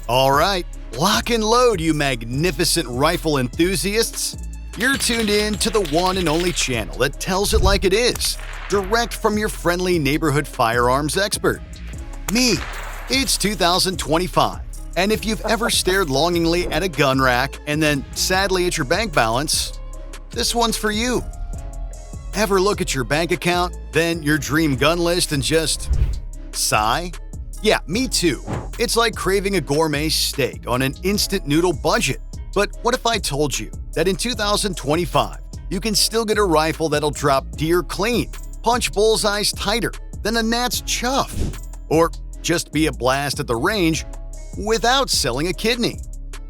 All right, lock and load, you magnificent rifle enthusiasts. You're tuned in to the one and only channel that tells it like it is, direct from your friendly neighborhood firearms expert. Me. It's 2025, and if you've ever stared longingly at a gun rack and then sadly at your bank balance, this one's for you. Ever look at your bank account, then your dream gun list and just sigh? Yeah, me too. It's like craving a gourmet steak on an instant noodle budget. But what if I told you that in 2025, you can still get a rifle that'll drop deer clean, punch bullseyes tighter than a gnat's chuff, or just be a blast at the range without selling a kidney?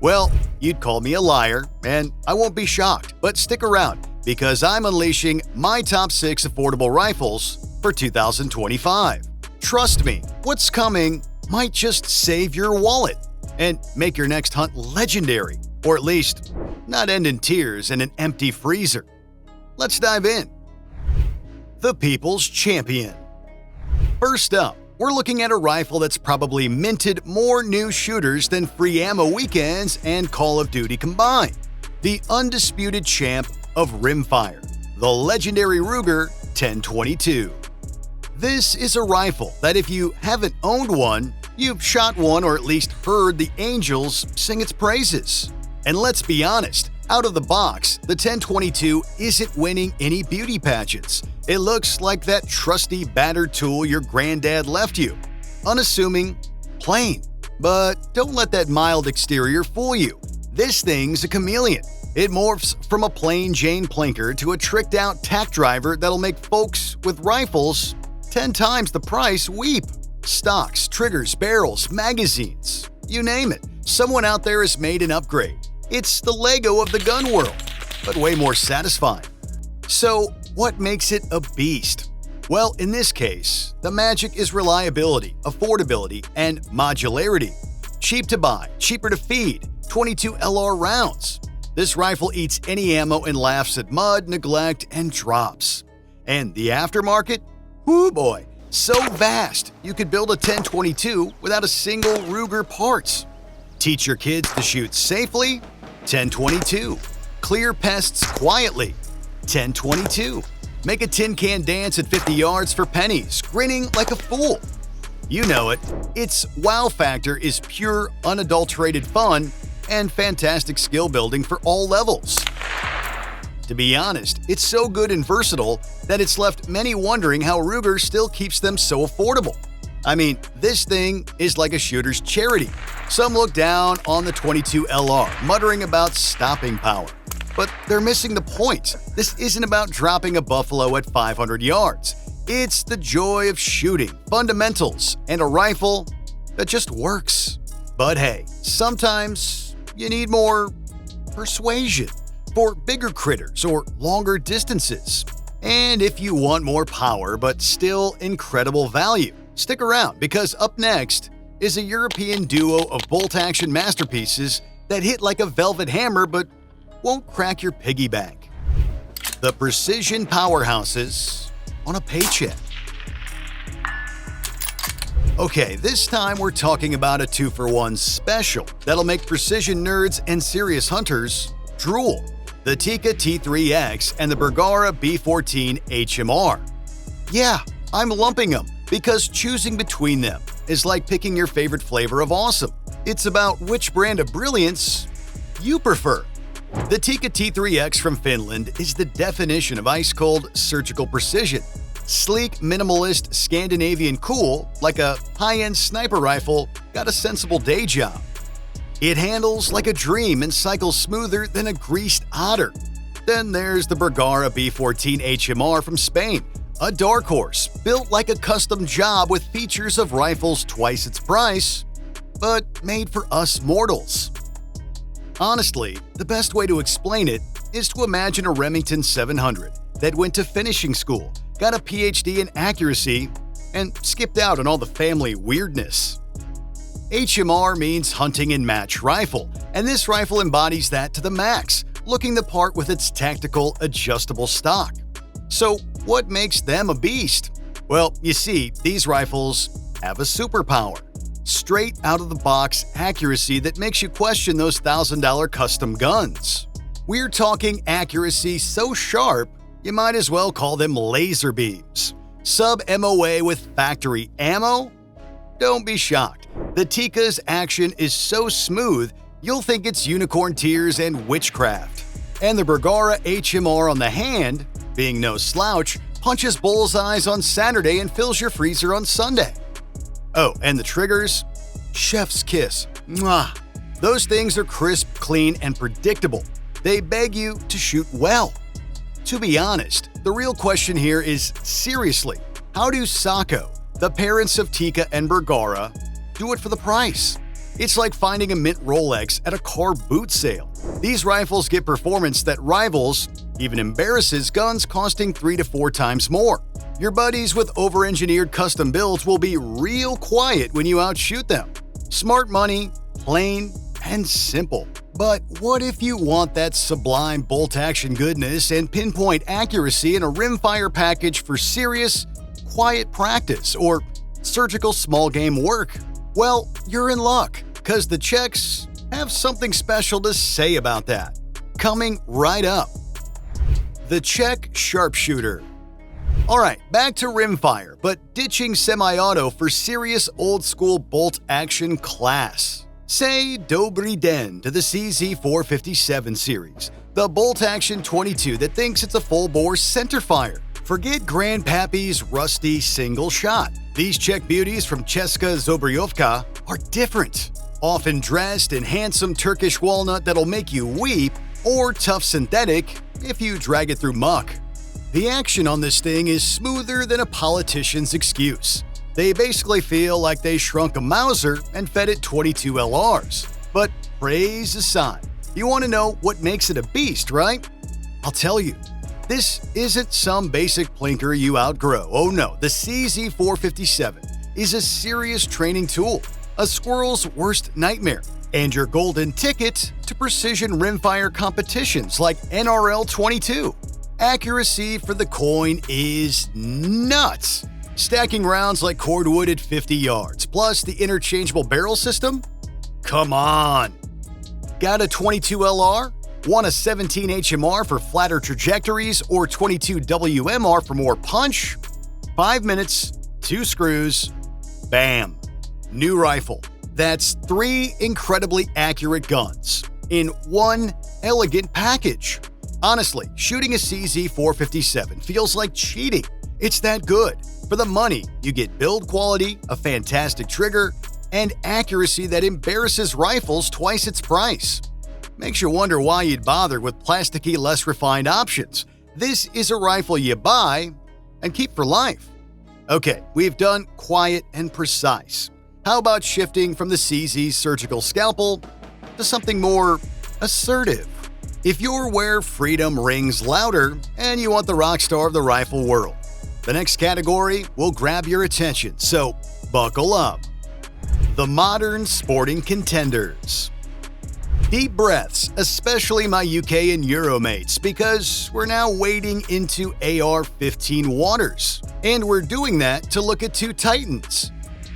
Well, you'd call me a liar, and I won't be shocked, but stick around because I'm unleashing my top 6 affordable rifles for 2025. Trust me, what's coming might just save your wallet and make your next hunt legendary, or at least not end in tears and an empty freezer. Let's dive in. The People's Champion. First up, we're looking at a rifle that's probably minted more new shooters than free ammo weekends and Call of Duty combined. The undisputed champ of rimfire, the legendary Ruger 1022. This is a rifle that if you haven't owned one, you've shot one or at least heard the angels sing its praises. And let's be honest, out of the box, the 1022 isn't winning any beauty pageants. It looks like that trusty battered tool your granddad left you. Unassuming, plain. But don't let that mild exterior fool you. This thing's a chameleon. It morphs from a plain Jane plinker to a tricked-out tack driver that'll make folks with rifles 10 times the price weep. Stocks, triggers, barrels, magazines, you name it. Someone out there has made an upgrade. It's the Lego of the gun world, but way more satisfying. So, what makes it a beast? Well, in this case, the magic is reliability, affordability, and modularity. Cheap to buy, cheaper to feed, 22 LR rounds. This rifle eats any ammo and laughs at mud, neglect, and drops. And the aftermarket? Whoo boy, so vast you could build a 1022 without a single Ruger parts. Teach your kids to shoot safely? 1022. Clear pests quietly? 1022. Make a tin can dance at 50 yards for pennies, grinning like a fool. You know it. Its wow factor is pure, unadulterated fun and fantastic skill building for all levels. To be honest, it's so good and versatile that it's left many wondering how Ruger still keeps them so affordable. I mean, this thing is like a shooter's charity. Some look down on the 22 LR, muttering about stopping power. But they're missing the point. This isn't about dropping a buffalo at 500 yards. It's the joy of shooting, fundamentals, and a rifle that just works. But hey, sometimes you need more persuasion for bigger critters or longer distances. And if you want more power but still incredible value, stick around because up next is a European duo of bolt-action masterpieces that hit like a velvet hammer but won't crack your piggy bank. The precision powerhouses on a paycheck. Okay, this time we're talking about a 2-for-1 special that'll make precision nerds and serious hunters drool. The Tikka T3X and the Bergara B14 HMR. Yeah, I'm lumping them because choosing between them is like picking your favorite flavor of awesome. It's about which brand of brilliance you prefer. The Tikka T3X from Finland is the definition of ice-cold surgical precision. Sleek, minimalist, Scandinavian cool, like a high-end sniper rifle, got a sensible day job. It handles like a dream and cycles smoother than a greased otter. Then there's the Bergara B14 HMR from Spain, a dark horse built like a custom job with features of rifles twice its price, but made for us mortals. Honestly, the best way to explain it is to imagine a Remington 700 that went to finishing school, got a PhD in accuracy, and skipped out on all the family weirdness. HMR means hunting and match rifle, and this rifle embodies that to the max, looking the part with its tactical, adjustable stock. So, what makes them a beast? Well, you see, these rifles have a superpower. Straight out of the box accuracy that makes you question those $1,000 custom guns. We're talking accuracy so sharp, you might as well call them laser beams. Sub-MOA with factory ammo? Don't be shocked. The Tikka's action is so smooth, you'll think it's unicorn tears and witchcraft. And the Bergara HMR on the hand, being no slouch, punches bullseyes on Saturday and fills your freezer on Sunday. Oh, and the triggers? Chef's kiss. Mwah! Those things are crisp, clean, and predictable. They beg you to shoot well. To be honest, the real question here is, seriously, how do Sako, the parents of Tikka and Bergara, do it for the price? It's like finding a mint Rolex at a car boot sale. These rifles get performance that rivals, even embarrasses, guns costing 3 to 4 times more. Your buddies with over-engineered custom builds will be real quiet when you outshoot them. Smart money, plain and simple. But what if you want that sublime bolt-action goodness and pinpoint accuracy in a rimfire package for serious, quiet practice or surgical small game work? Well, you're in luck, because the Czechs have something special to say about that. Coming right up. The Czech Sharpshooter. Alright, back to rimfire, but ditching semi-auto for serious old-school bolt-action class. Say Dobrý den to the CZ457 series, the bolt-action 22 that thinks it's a full-bore centerfire. Forget Grandpappy's rusty single shot. These Czech beauties from Česká Zbrojovka are different. Often dressed in handsome Turkish walnut that'll make you weep, or tough synthetic if you drag it through muck. The action on this thing is smoother than a politician's excuse. They basically feel like they shrunk a Mauser and fed it 22 LRs. But praise aside, you want to know what makes it a beast, right? I'll tell you. This isn't some basic plinker you outgrow. Oh no, the CZ457 is a serious training tool, a squirrel's worst nightmare, and your golden ticket to precision rimfire competitions like NRL 22. Accuracy for the coin is nuts. Stacking rounds like cordwood at 50 yards, plus the interchangeable barrel system? Come on! Got a 22 LR? Want a 17 HMR for flatter trajectories or 22 WMR for more punch? 5 minutes, 2 screws, bam! New rifle. That's 3 incredibly accurate guns in one elegant package. Honestly, shooting a CZ457 feels like cheating. It's that good. For the money, you get build quality, a fantastic trigger, and accuracy that embarrasses rifles twice its price. Makes you wonder why you'd bother with plasticky, less refined options. This is a rifle you buy and keep for life. Okay, we've done quiet and precise. How about shifting from the CZ surgical scalpel to something more assertive? If you're where freedom rings louder and you want the rock star of the rifle world, the next category will grab your attention, so buckle up. The modern sporting contenders. Deep breaths, especially my UK and Euro mates, because we're now wading into AR-15 waters. And we're doing that to look at 2 titans.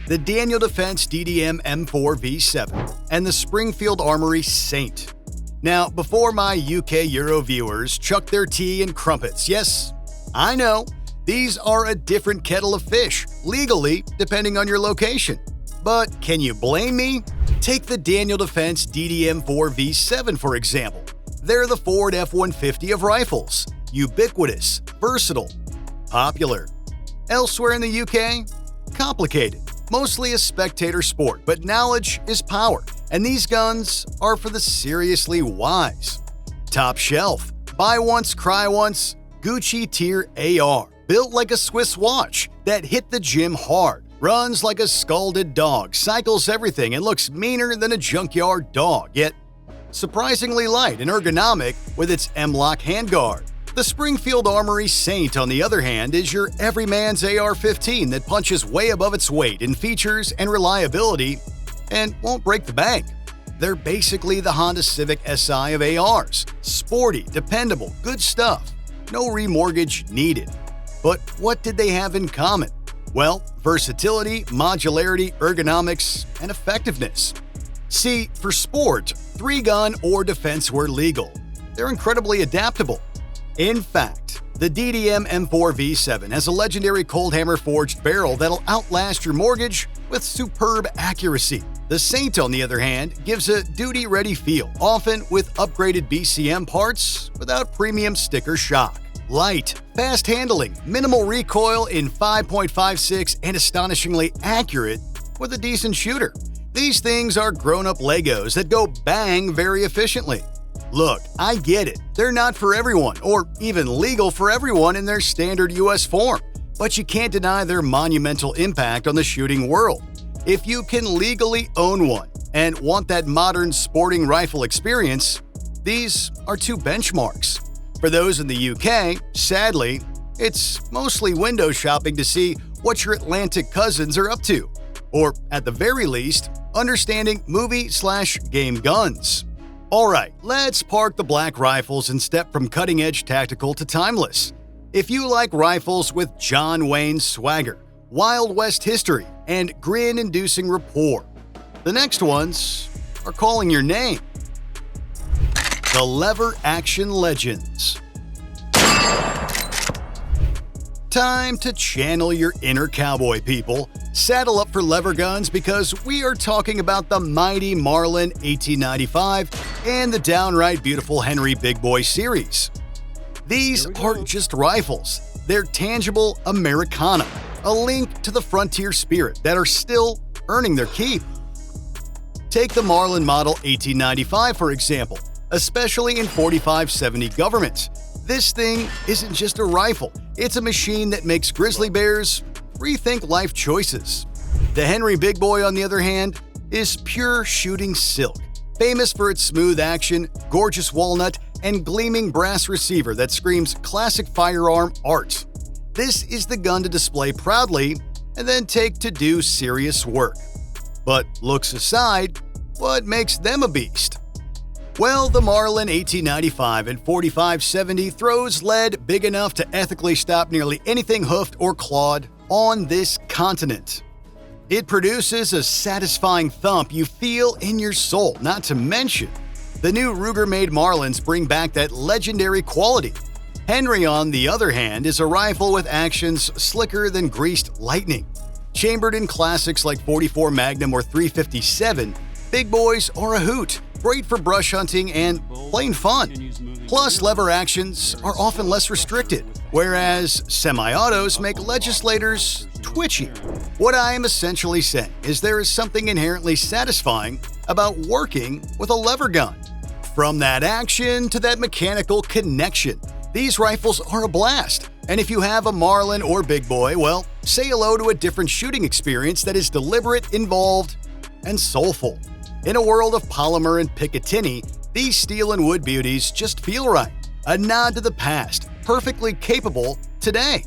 The Daniel Defense DDM M4 V7 and the Springfield Armory Saint. Now, before my UK Euro viewers chuck their tea and crumpets, yes, I know, these are a different kettle of fish, legally, depending on your location. But can you blame me? Take the Daniel Defense DDM4 V7 for example. They're the Ford F-150 of rifles. Ubiquitous, versatile, popular. Elsewhere in the UK? Complicated. Mostly a spectator sport, but knowledge is power, and these guns are for the seriously wise. Top shelf, buy once, cry once, Gucci tier AR, built like a Swiss watch that hit the gym hard, runs like a scalded dog, cycles everything, and looks meaner than a junkyard dog, yet surprisingly light and ergonomic with its M-LOK handguard. The Springfield Armory Saint, on the other hand, is your everyman's AR-15 that punches way above its weight in features and reliability and won't break the bank. They're basically the Honda Civic Si of ARs. Sporty, dependable, good stuff. No remortgage needed. But what did they have in common? Well, versatility, modularity, ergonomics, and effectiveness. See, for sport, 3-gun or defense were legal. They're incredibly adaptable. In fact, the DDM M4V7 has a legendary cold hammer forged barrel that'll outlast your mortgage with superb accuracy. The Saint, on the other hand, gives a duty-ready feel, often with upgraded BCM parts without premium sticker shock. Light, fast handling, minimal recoil in 5.56, and astonishingly accurate with a decent shooter. These things are grown-up Legos that go bang very efficiently. Look, I get it. They're not for everyone, or even legal for everyone in their standard US form, but you can't deny their monumental impact on the shooting world. If you can legally own one and want that modern sporting rifle experience, these are two benchmarks. For those in the UK, sadly, it's mostly window shopping to see what your Atlantic cousins are up to, or at the very least, understanding movie/game guns. Alright, let's park the black rifles and step from cutting-edge tactical to timeless. If you like rifles with John Wayne swagger, Wild West history, and grin-inducing rapport, the next ones are calling your name. The Lever Action Legends. Time to channel your inner cowboy, people. Saddle up for lever guns because we are talking about the mighty Marlin 1895 and the downright beautiful Henry Big Boy series. These aren't just rifles, they're tangible Americana, a link to the frontier spirit that are still earning their keep. Take the Marlin Model 1895, for example, especially in 4570 governments. This thing isn't just a rifle, it's a machine that makes grizzly bears rethink life choices. The Henry Big Boy, on the other hand, is pure shooting silk, famous for its smooth action, gorgeous walnut, and gleaming brass receiver that screams classic firearm art. This is the gun to display proudly and then take to do serious work. But looks aside, what makes them a beast? Well, the Marlin 1895 and 4570 throws lead big enough to ethically stop nearly anything hoofed or clawed on this continent. It produces a satisfying thump you feel in your soul, not to mention the new Ruger-made Marlins bring back that legendary quality. Henry, on the other hand, is a rifle with actions slicker than greased lightning. Chambered in classics like 44 Magnum or 357, Big Boys are a hoot, great for brush hunting and plain fun. Plus, lever actions are often less restricted, whereas semi-autos make legislators twitchy. What I am essentially saying is there is something inherently satisfying about working with a lever gun. From that action to that mechanical connection, these rifles are a blast. And if you have a Marlin or Big Boy, well, say hello to a different shooting experience that is deliberate, involved, and soulful. In a world of polymer and Picatinny, these steel and wood beauties just feel right. A nod to the past, perfectly capable today.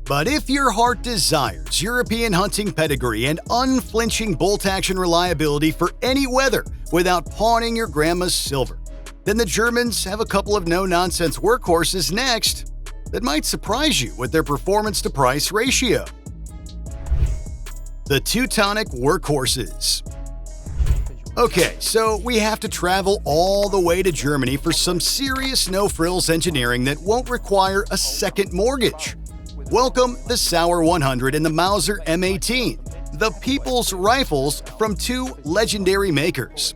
But if your heart desires European hunting pedigree and unflinching bolt-action reliability for any weather without pawning your grandma's silver, then the Germans have a couple of no-nonsense workhorses next that might surprise you with their performance-to-price ratio. The Teutonic Workhorses. Okay, so we have to travel all the way to Germany for some serious no-frills engineering that won't require a second mortgage. Welcome the Sauer 100 and the Mauser M18, the people's rifles from two legendary makers.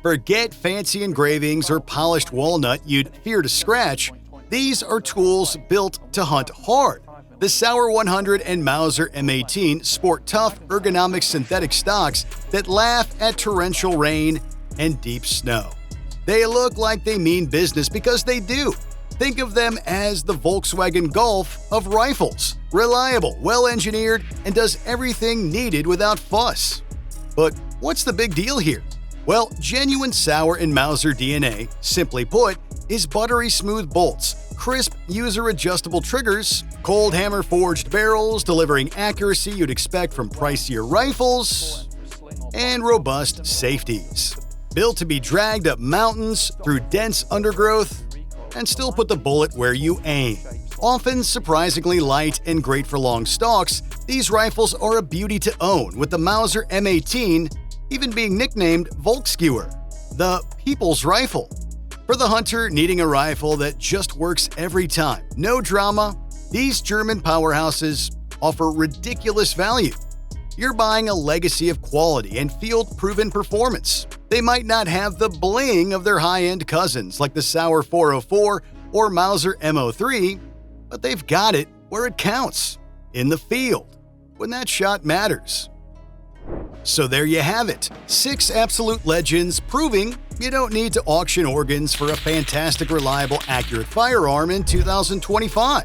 Forget fancy engravings or polished walnut you'd fear to scratch. These are tools built to hunt hard. The Sauer 100 and Mauser M18 sport tough, ergonomic synthetic stocks that laugh at torrential rain and deep snow. They look like they mean business because they do. Think of them as the Volkswagen Golf of rifles. Reliable, well-engineered, and does everything needed without fuss. But what's the big deal here? Well, genuine Sauer and Mauser DNA, simply put, is buttery smooth bolts, crisp user-adjustable triggers, cold hammer forged barrels delivering accuracy you'd expect from pricier rifles, and robust safeties. Built to be dragged up mountains, through dense undergrowth, and still put the bullet where you aim. Often surprisingly light and great for long stalks, these rifles are a beauty to own, with the Mauser M18 even being nicknamed Volksskewer, the People's Rifle. For the hunter needing a rifle that just works every time, no drama, these German powerhouses offer ridiculous value. You're buying a legacy of quality and field-proven performance. They might not have the bling of their high-end cousins like the Sauer 404 or Mauser M03, but they've got it where it counts, in the field, when that shot matters. So there you have it, 6 absolute legends proving you don't need to auction organs for a fantastic, reliable, accurate firearm in 2025.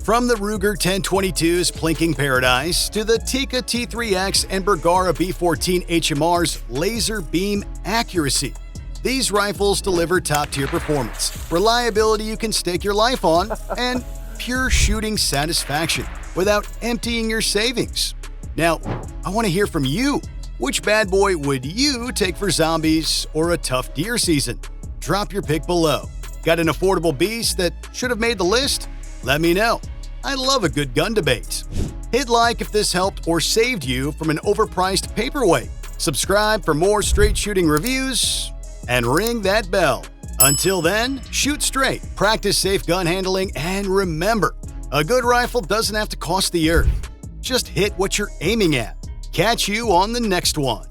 From the Ruger 1022's plinking paradise to the Tikka T3X and Bergara B14 HMR's laser beam accuracy, these rifles deliver top-tier performance, reliability you can stake your life on, and pure shooting satisfaction without emptying your savings. Now, I want to hear from you. Which bad boy would you take for zombies or a tough deer season? Drop your pick below. Got an affordable beast that should have made the list? Let me know. I love a good gun debate. Hit like if this helped or saved you from an overpriced paperweight. Subscribe for more straight shooting reviews, and ring that bell. Until then, shoot straight, practice safe gun handling, and remember, a good rifle doesn't have to cost the earth. Just hit what you're aiming at. Catch you on the next one.